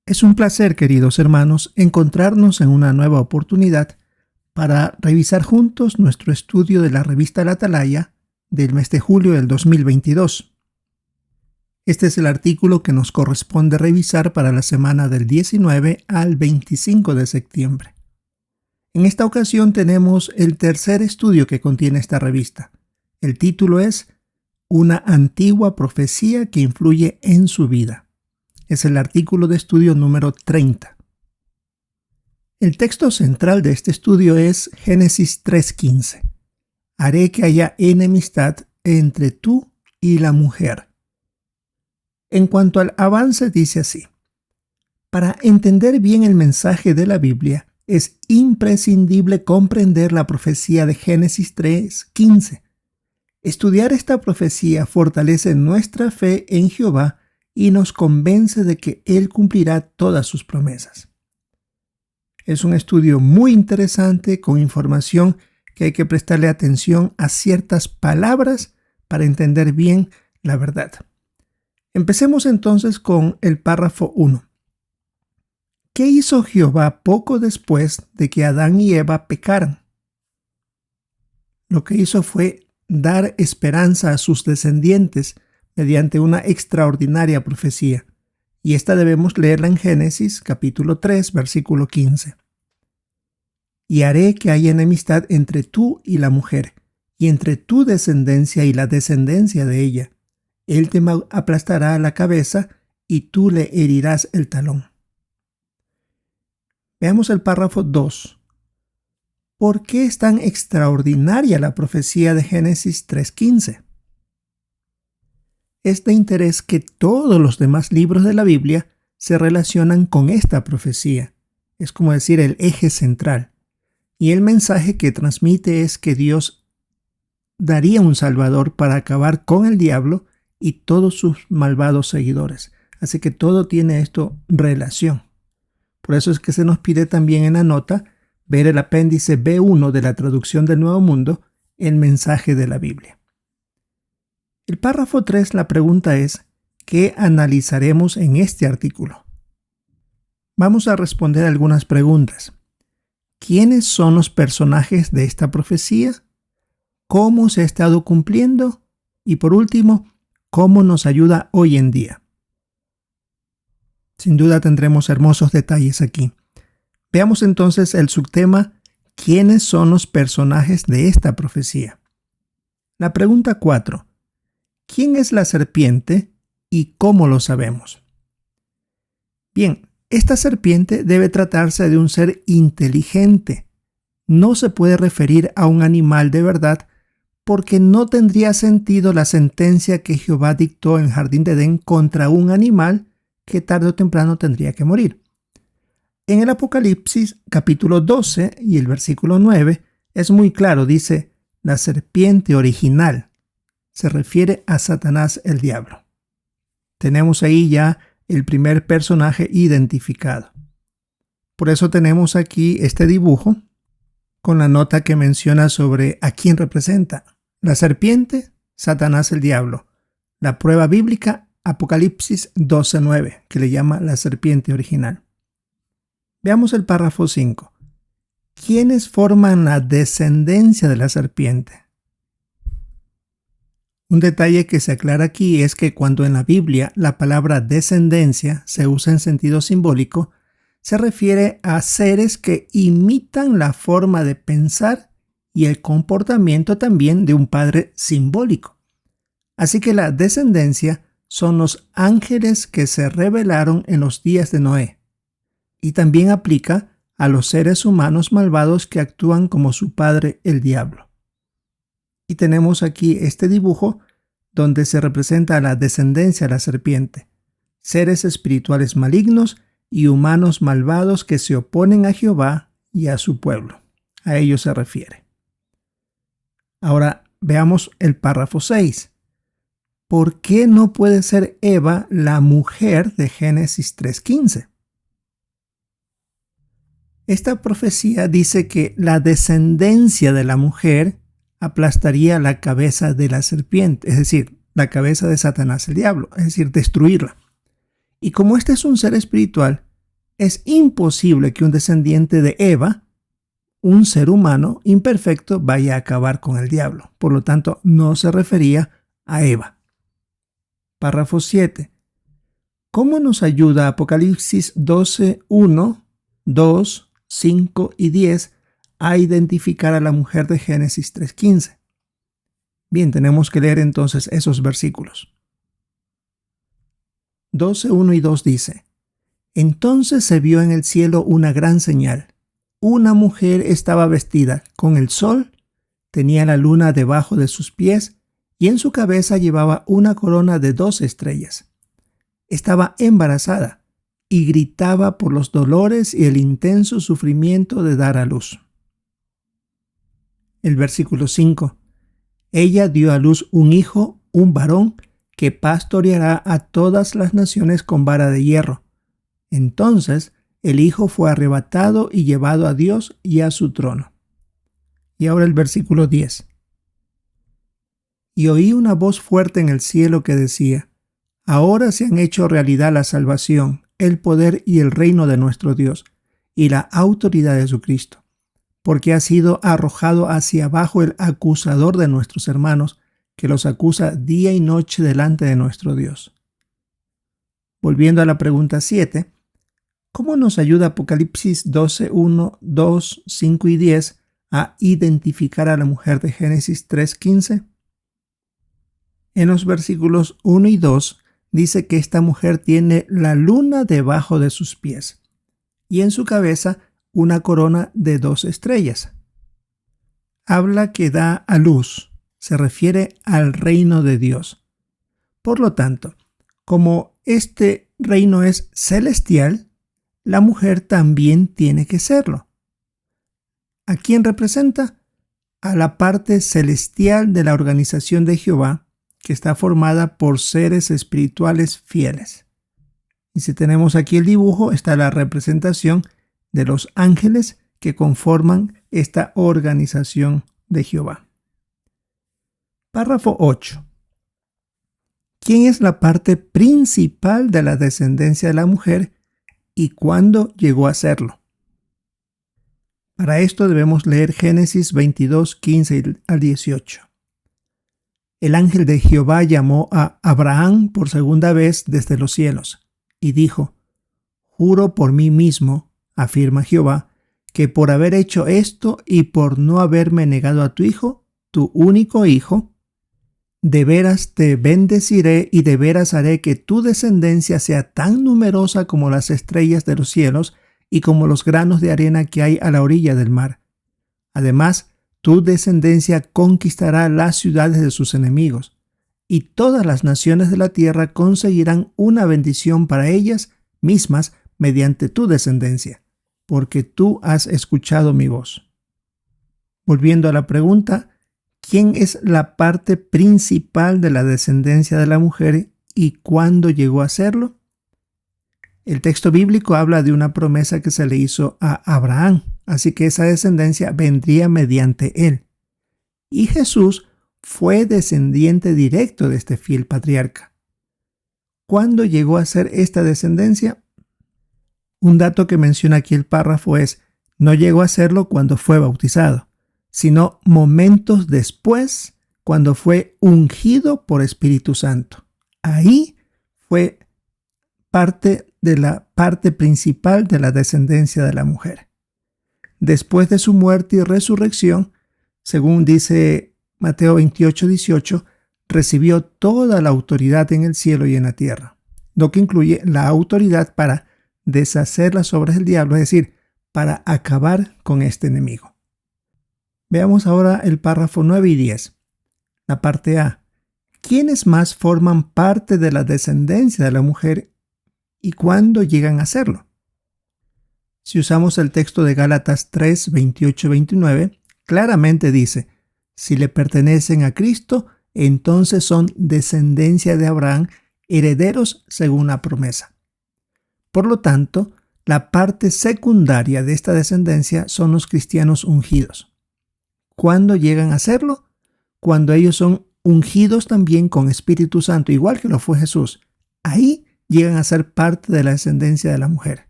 Es un placer, queridos hermanos, encontrarnos en una nueva oportunidad para revisar juntos nuestro estudio de la revista La Atalaya del mes de julio del 2022. Este es el artículo que nos corresponde revisar para la semana del 19 al 25 de septiembre. En esta ocasión tenemos el tercer estudio que contiene esta revista. El título es Una antigua profecía que influye en su vida. Es el artículo de estudio número 30. El texto central de este estudio es Génesis 3:15. Haré que haya enemistad entre tú y la mujer. En cuanto al avance, dice así: para entender bien el mensaje de la Biblia, es imprescindible comprender la profecía de Génesis 3:15. Estudiar esta profecía fortalece nuestra fe en Jehová y nos convence de que Él cumplirá todas sus promesas. Es un estudio muy interesante con información que hay que prestarle atención a ciertas palabras para entender bien la verdad. Empecemos entonces con el párrafo 1. ¿Qué hizo Jehová poco después de que Adán y Eva pecaran? Lo que hizo fue dar esperanza a sus descendientes mediante una extraordinaria profecía, y esta debemos leerla en Génesis capítulo 3, versículo 15. Y haré que haya enemistad entre tú y la mujer, y entre tu descendencia y la descendencia de ella. Él te aplastará la cabeza, y tú le herirás el talón. Veamos el párrafo 2. ¿Por qué es tan extraordinaria la profecía de Génesis 3:15? Es de interés que todos los demás libros de la Biblia se relacionan con esta profecía. Es como decir el eje central. Y el mensaje que transmite es que Dios daría un Salvador para acabar con el diablo y todos sus malvados seguidores. Así que todo tiene esto relación. Por eso es que se nos pide también en la nota ver el apéndice B1 de la traducción del Nuevo Mundo, el mensaje de la Biblia. El párrafo 3, la pregunta es, ¿qué analizaremos en este artículo? Vamos a responder algunas preguntas. ¿Quiénes son los personajes de esta profecía? ¿Cómo se ha estado cumpliendo? Y por último, ¿cómo nos ayuda hoy en día? Sin duda tendremos hermosos detalles aquí. Veamos entonces el subtema, ¿quiénes son los personajes de esta profecía? La pregunta 4. ¿Quién es la serpiente y cómo lo sabemos? Bien, esta serpiente debe tratarse de un ser inteligente. No se puede referir a un animal de verdad porque no tendría sentido la sentencia que Jehová dictó en el jardín de Edén contra un animal que tarde o temprano tendría que morir. En el Apocalipsis capítulo 12 y el versículo 9 es muy claro, dice, la serpiente original. Se refiere a Satanás el diablo. Tenemos ahí ya el primer personaje identificado. Por eso tenemos aquí este dibujo con la nota que menciona sobre a quién representa. La serpiente, Satanás el diablo. La prueba bíblica, Apocalipsis 12:9, que le llama la serpiente original. Veamos el párrafo 5. ¿Quiénes forman la descendencia de la serpiente? Un detalle que se aclara aquí es que cuando en la Biblia la palabra descendencia se usa en sentido simbólico, se refiere a seres que imitan la forma de pensar y el comportamiento también de un padre simbólico. Así que la descendencia son los ángeles que se revelaron en los días de Noé. Y también aplica a los seres humanos malvados que actúan como su padre el diablo. Y tenemos aquí este dibujo donde se representa a la descendencia de la serpiente, seres espirituales malignos y humanos malvados que se oponen a Jehová y a su pueblo. A ello se refiere. Ahora veamos el párrafo 6. ¿Por qué no puede ser Eva la mujer de Génesis 3:15? Esta profecía dice que la descendencia de la mujer aplastaría la cabeza de la serpiente, es decir, la cabeza de Satanás el diablo, es decir, destruirla. Y como este es un ser espiritual, es imposible que un descendiente de Eva, un ser humano imperfecto, vaya a acabar con el diablo. Por lo tanto, no se refería a Eva. Párrafo 7. ¿Cómo nos ayuda Apocalipsis 12, 1, 2, 5 y 10 a identificar a la mujer de Génesis 3:15? Bien, tenemos que leer entonces esos versículos. 12, 1 y 2 dice: Entonces se vio en el cielo una gran señal. Una mujer estaba vestida con el sol, tenía la luna debajo de sus pies y en su cabeza llevaba una corona de 2 estrellas. Estaba embarazada y gritaba por los dolores y el intenso sufrimiento de dar a luz. El versículo 5. Ella dio a luz un hijo, un varón, que pastoreará a todas las naciones con vara de hierro. Entonces el hijo fue arrebatado y llevado a Dios y a su trono. Y ahora el versículo 10. Y oí una voz fuerte en el cielo que decía: Ahora se han hecho realidad la salvación, el poder y el reino de nuestro Dios, y la autoridad de su Cristo, porque ha sido arrojado hacia abajo el acusador de nuestros hermanos, que los acusa día y noche delante de nuestro Dios. Volviendo a la pregunta 7, ¿cómo nos ayuda Apocalipsis 12, 1, 2, 5 y 10 a identificar a la mujer de Génesis 3:15? En los versículos 1 y 2 dice que esta mujer tiene la luna debajo de sus pies y en su cabeza una corona de 2 estrellas. Habla que da a luz, se refiere al reino de Dios. Por lo tanto, como este reino es celestial, la mujer también tiene que serlo. ¿A quién representa? A la parte celestial de la organización de Jehová, que está formada por seres espirituales fieles. Y si tenemos aquí el dibujo, está la representación de los ángeles que conforman esta organización de Jehová. Párrafo 8. ¿Quién es la parte principal de la descendencia de la mujer y cuándo llegó a serlo? Para esto debemos leer Génesis 22, 15 al 18. El ángel de Jehová llamó a Abraham por segunda vez desde los cielos y dijo: Juro por mí mismo, afirma Jehová, que por haber hecho esto y por no haberme negado a tu hijo, tu único hijo, de veras te bendeciré y de veras haré que tu descendencia sea tan numerosa como las estrellas de los cielos y como los granos de arena que hay a la orilla del mar. Además, tu descendencia conquistará las ciudades de sus enemigos, y todas las naciones de la tierra conseguirán una bendición para ellas mismas mediante tu descendencia, porque tú has escuchado mi voz. Volviendo a la pregunta, ¿quién es la parte principal de la descendencia de la mujer y cuándo llegó a serlo? El texto bíblico habla de una promesa que se le hizo a Abraham, así que esa descendencia vendría mediante él. Y Jesús fue descendiente directo de este fiel patriarca. ¿Cuándo llegó a ser esta descendencia? Un dato que menciona aquí el párrafo es: no llegó a serlo cuando fue bautizado, sino momentos después, cuando fue ungido por Espíritu Santo. Ahí fue parte de la parte principal de la descendencia de la mujer. Después de su muerte y resurrección, según dice Mateo 28, 18, recibió toda la autoridad en el cielo y en la tierra, lo que incluye la autoridad para deshacer las obras del diablo, es decir, para acabar con este enemigo. Veamos ahora el párrafo 9 y 10. La parte A. ¿Quiénes más forman parte de la descendencia de la mujer y cuándo llegan a serlo? Si usamos el texto de Gálatas 3, 28-29, claramente dice: si le pertenecen a Cristo, entonces son descendencia de Abraham, herederos según la promesa. Por lo tanto, la parte secundaria de esta descendencia son los cristianos ungidos. ¿Cuándo llegan a serlo? Cuando ellos son ungidos también con Espíritu Santo, igual que lo fue Jesús. Ahí llegan a ser parte de la descendencia de la mujer.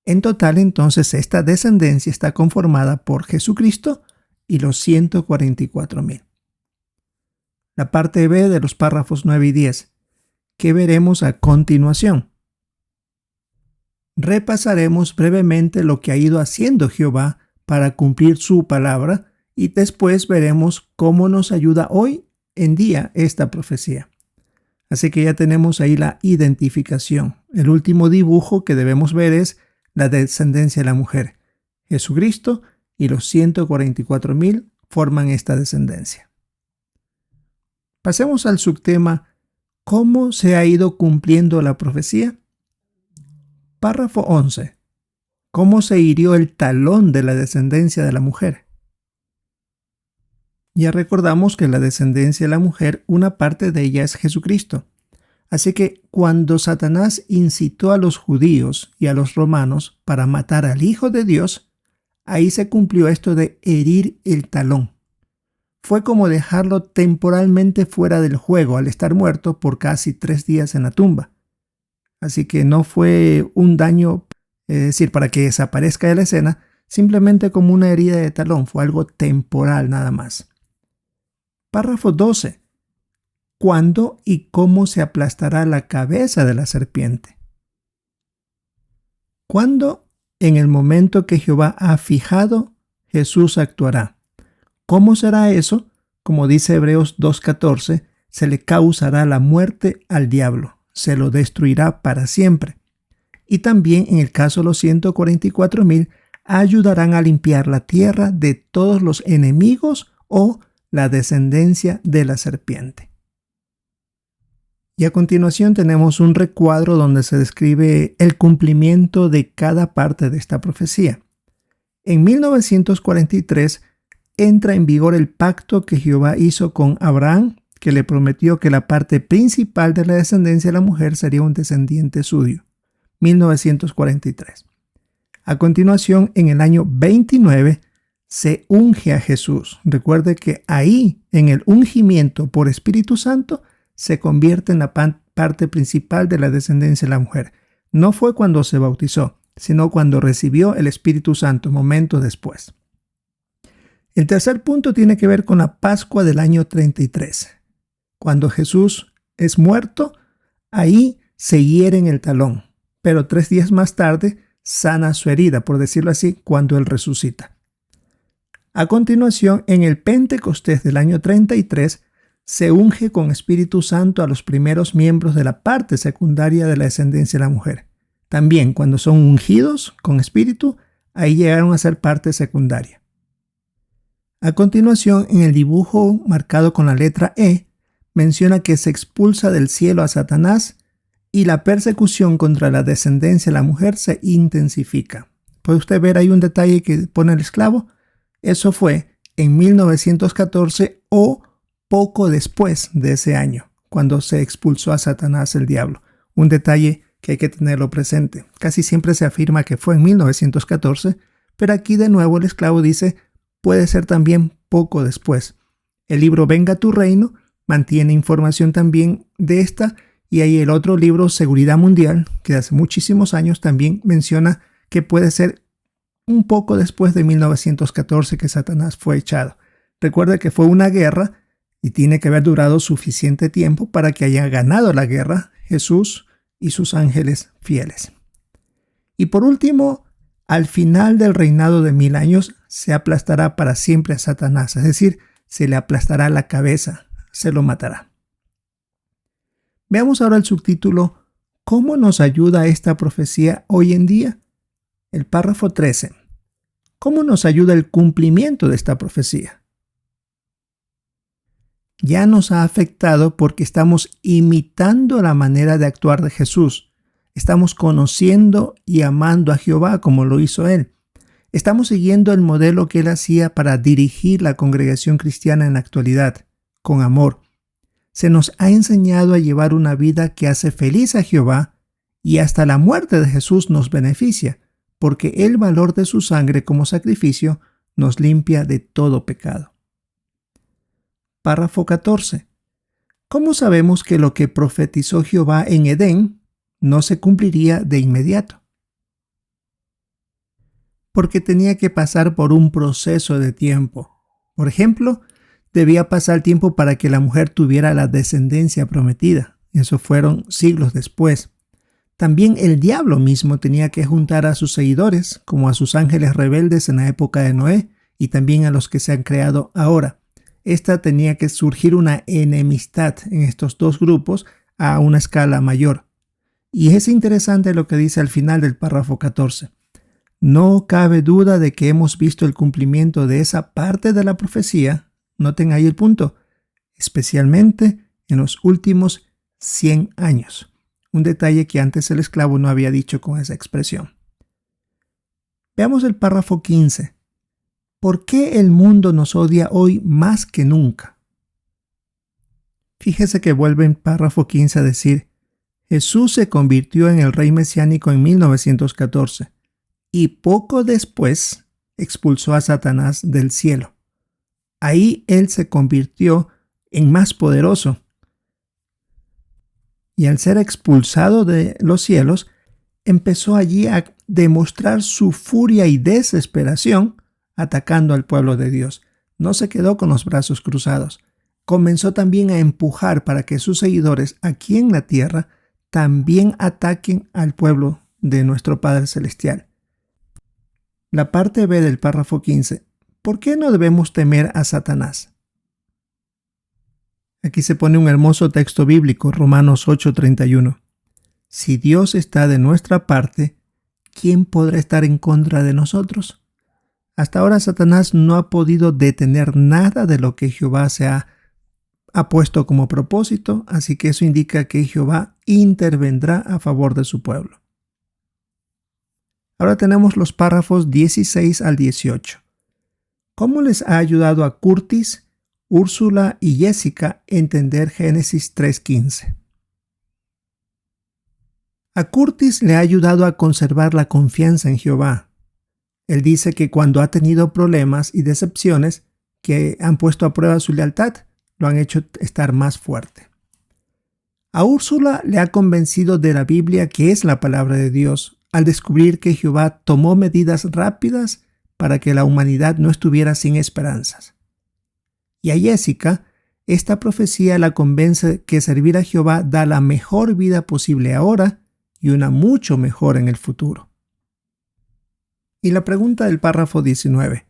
En total, entonces, esta descendencia está conformada por Jesucristo y los 144,000. La parte B de los párrafos 9 y 10, que veremos a continuación. Repasaremos brevemente lo que ha ido haciendo Jehová para cumplir su palabra y después veremos cómo nos ayuda hoy en día esta profecía. Así que ya tenemos ahí la identificación. El último dibujo que debemos ver es la descendencia de la mujer. Jesucristo y los 144,000 forman esta descendencia. Pasemos al subtema ¿cómo se ha ido cumpliendo la profecía? Párrafo 11. ¿Cómo se hirió el talón de la descendencia de la mujer? Ya recordamos que la descendencia de la mujer, una parte de ella es Jesucristo. Así que cuando Satanás incitó a los judíos y a los romanos para matar al Hijo de Dios, ahí se cumplió esto de herir el talón. Fue como dejarlo temporalmente fuera del juego al estar muerto por casi 3 días en la tumba. Así que no fue un daño, es decir, para que desaparezca de la escena, simplemente como una herida de talón, fue algo temporal nada más. Párrafo 12. ¿Cuándo y cómo se aplastará la cabeza de la serpiente? ¿Cuándo? En el momento que Jehová ha fijado, Jesús actuará. ¿Cómo será eso? Como dice Hebreos 2:14, se le causará la muerte al diablo, se lo destruirá para siempre. Y también en el caso de los 144,000, ayudarán a limpiar la tierra de todos los enemigos o la descendencia de la serpiente. Y a continuación tenemos un recuadro donde se describe el cumplimiento de cada parte de esta profecía. En 1943 entra en vigor el pacto que Jehová hizo con Abraham, que le prometió que la parte principal de la descendencia de la mujer sería un descendiente suyo. 1943. A continuación, en el año 29, se unge a Jesús. Recuerde que ahí, en el ungimiento por Espíritu Santo, se convierte en la parte principal de la descendencia de la mujer. No fue cuando se bautizó, sino cuando recibió el Espíritu Santo, momentos después. El tercer punto tiene que ver con la Pascua del año 33. Cuando Jesús es muerto, ahí se hiere en el talón, pero 3 días más tarde sana su herida, por decirlo así, cuando Él resucita. A continuación, en el Pentecostés del año 33, se unge con Espíritu Santo a los primeros miembros de la parte secundaria de la descendencia de la mujer. También, cuando son ungidos con Espíritu, ahí llegaron a ser parte secundaria. A continuación, en el dibujo marcado con la letra E, menciona que se expulsa del cielo a Satanás y la persecución contra la descendencia de la mujer se intensifica. ¿Puede usted ver ahí un detalle que pone el esclavo? Eso fue en 1914 o poco después de ese año, cuando se expulsó a Satanás el diablo. Un detalle que hay que tenerlo presente. Casi siempre se afirma que fue en 1914, pero aquí de nuevo el esclavo dice, puede ser también poco después. El libro Venga tu Reino mantiene información también de esta, y hay el otro libro, Seguridad Mundial, que hace muchísimos años también menciona que puede ser un poco después de 1914 que Satanás fue echado. Recuerde que fue una guerra y tiene que haber durado suficiente tiempo para que haya ganado la guerra Jesús y sus ángeles fieles. Y por último, al final del reinado de 1000 años, se aplastará para siempre a Satanás, es decir, se le aplastará la cabeza, se lo matará. Veamos ahora el subtítulo, ¿cómo nos ayuda esta profecía hoy en día? El párrafo 13. ¿Cómo nos ayuda el cumplimiento de esta profecía? Ya nos ha afectado porque estamos imitando la manera de actuar de Jesús. Estamos conociendo y amando a Jehová como lo hizo Él. Estamos siguiendo el modelo que Él hacía para dirigir la congregación cristiana en la actualidad, con amor. Se nos ha enseñado a llevar una vida que hace feliz a Jehová y hasta la muerte de Jesús nos beneficia, porque el valor de su sangre como sacrificio nos limpia de todo pecado. Párrafo 14. ¿Cómo sabemos que lo que profetizó Jehová en Edén no se cumpliría de inmediato? porque tenía que pasar por un proceso de tiempo. Por ejemplo, debía pasar tiempo para que la mujer tuviera la descendencia prometida. Eso fueron siglos después. También el diablo mismo tenía que juntar a sus seguidores, como a sus ángeles rebeldes en la época de Noé, y también a los que se han creado ahora. Esta tenía que surgir una enemistad en estos dos grupos a una escala mayor. Y es interesante lo que dice al final del párrafo 14. No cabe duda de que hemos visto el cumplimiento de esa parte de la profecía, noten ahí el punto, especialmente en los últimos 100 años. Un detalle que antes el esclavo no había dicho con esa expresión. Veamos el párrafo 15. ¿Por qué el mundo nos odia hoy más que nunca? Fíjese que vuelve en párrafo 15 a decir, Jesús se convirtió en el rey mesiánico en 1914 y poco después expulsó a Satanás del cielo. Ahí él se convirtió en más poderoso. Y al ser expulsado de los cielos, empezó allí a demostrar su furia y desesperación atacando al pueblo de Dios. No se quedó con los brazos cruzados. Comenzó también a empujar para que sus seguidores aquí en la tierra también ataquen al pueblo de nuestro Padre Celestial. La parte B del párrafo 15. ¿Por qué no debemos temer a Satanás? Aquí se pone un hermoso texto bíblico, Romanos 8:31. Si Dios está de nuestra parte, ¿quién podrá estar en contra de nosotros? Hasta ahora Satanás no ha podido detener nada de lo que Jehová se ha puesto como propósito, así que eso indica que Jehová intervendrá a favor de su pueblo. Ahora tenemos los párrafos 16 al 18. ¿Cómo les ha ayudado a Curtis, Úrsula y Jessica entender Génesis 3:15? A Curtis le ha ayudado a conservar la confianza en Jehová. Él dice que cuando ha tenido problemas y decepciones que han puesto a prueba su lealtad, lo han hecho estar más fuerte. A Úrsula le ha convencido de la Biblia que es la palabra de Dios, al descubrir que Jehová tomó medidas rápidas para que la humanidad no estuviera sin esperanzas. Y a Jessica, esta profecía la convence que servir a Jehová da la mejor vida posible ahora y una mucho mejor en el futuro. Y la pregunta del párrafo 19.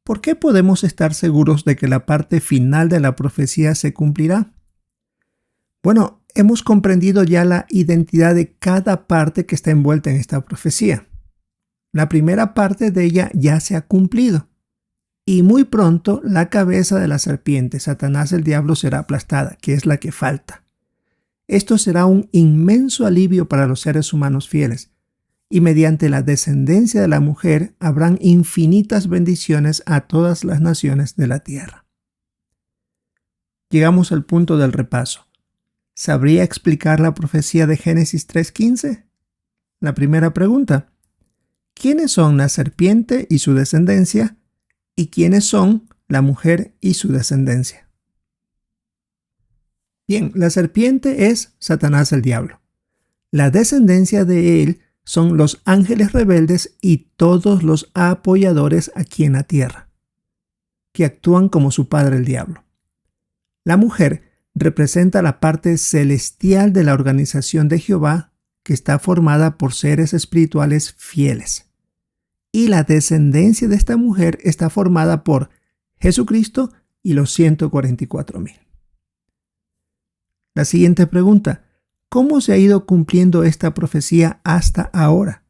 ¿Por qué podemos estar seguros de que la parte final de la profecía se cumplirá? Bueno, hemos comprendido ya la identidad de cada parte que está envuelta en esta profecía. La primera parte de ella ya se ha cumplido. Y muy pronto la cabeza de la serpiente, Satanás el diablo, será aplastada, que es la que falta. Esto será un inmenso alivio para los seres humanos fieles. Y mediante la descendencia de la mujer habrán infinitas bendiciones a todas las naciones de la tierra. Llegamos al punto del repaso. ¿Sabría explicar la profecía de Génesis 3:15? La primera pregunta. ¿Quiénes son la serpiente y su descendencia? ¿Y quiénes son la mujer y su descendencia? Bien, la serpiente es Satanás el diablo. La descendencia de él son los ángeles rebeldes y todos los apoyadores aquí en la tierra, que actúan como su padre el diablo. La mujer representa la parte celestial de la organización de Jehová, que está formada por seres espirituales fieles. Y la descendencia de esta mujer está formada por Jesucristo y los 144,000. La siguiente pregunta. ¿Cómo se ha ido cumpliendo esta profecía hasta ahora?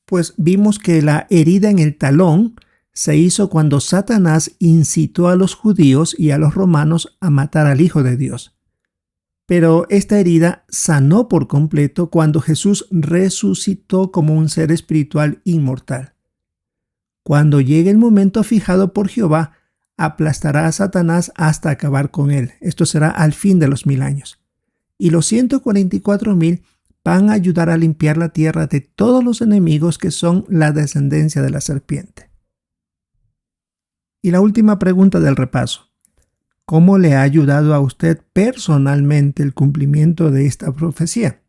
Pues vimos que la herida en el talón se hizo cuando Satanás incitó a los judíos y a los romanos a matar al Hijo de Dios. Pero esta herida sanó por completo cuando Jesús resucitó como un ser espiritual inmortal. Cuando llegue el momento fijado por Jehová, aplastará a Satanás hasta acabar con él. Esto será al fin de los 1000 años. Y los 144,000 van a ayudar a limpiar la tierra de todos los enemigos que son la descendencia de la serpiente. Y la última pregunta del repaso. ¿Cómo le ha ayudado a usted personalmente el cumplimiento de esta profecía?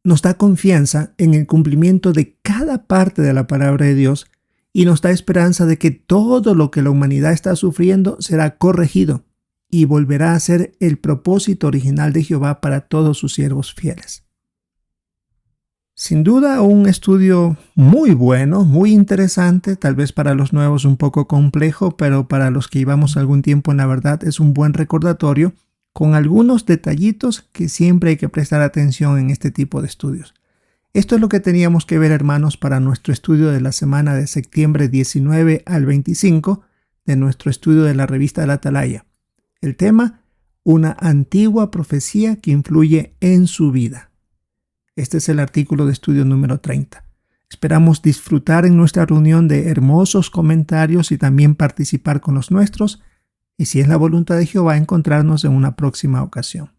nos da confianza en el cumplimiento de cada parte de la palabra de Dios y nos da esperanza de que todo lo que la humanidad está sufriendo será corregido y volverá a ser el propósito original de Jehová para todos sus siervos fieles. Sin duda, un estudio muy bueno, muy interesante, tal vez para los nuevos un poco complejo, pero para los que llevamos algún tiempo en la verdad es un buen recordatorio con algunos detallitos que siempre hay que prestar atención en este tipo de estudios. Esto es lo que teníamos que ver, hermanos, para nuestro estudio de la semana de septiembre 19 al 25 de nuestro estudio de la revista La Atalaya. El tema, una antigua profecía que influye en su vida. Este es el artículo de estudio número 30. Esperamos disfrutar en nuestra reunión de hermosos comentarios y también participar con los nuestros, y si es la voluntad de Jehová, encontrarnos en una próxima ocasión.